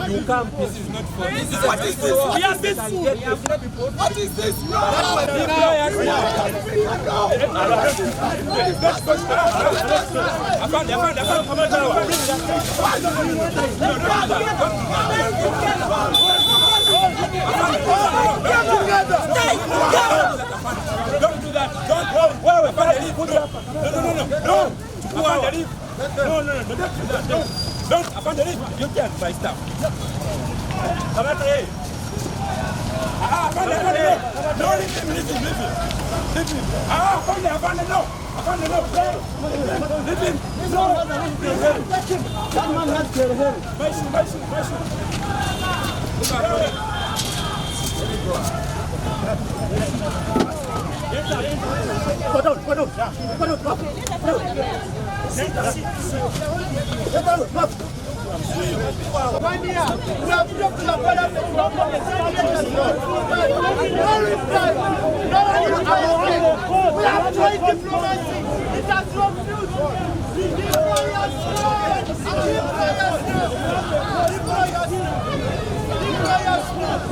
You come, this is not for this. What is this? We are peaceful. What is this? Don't do that. Don't. No. Don't. Upon the leaf. You can't buy stuff. Come on, hey. No, listen. Listen. That man has their hair. Deploy us now.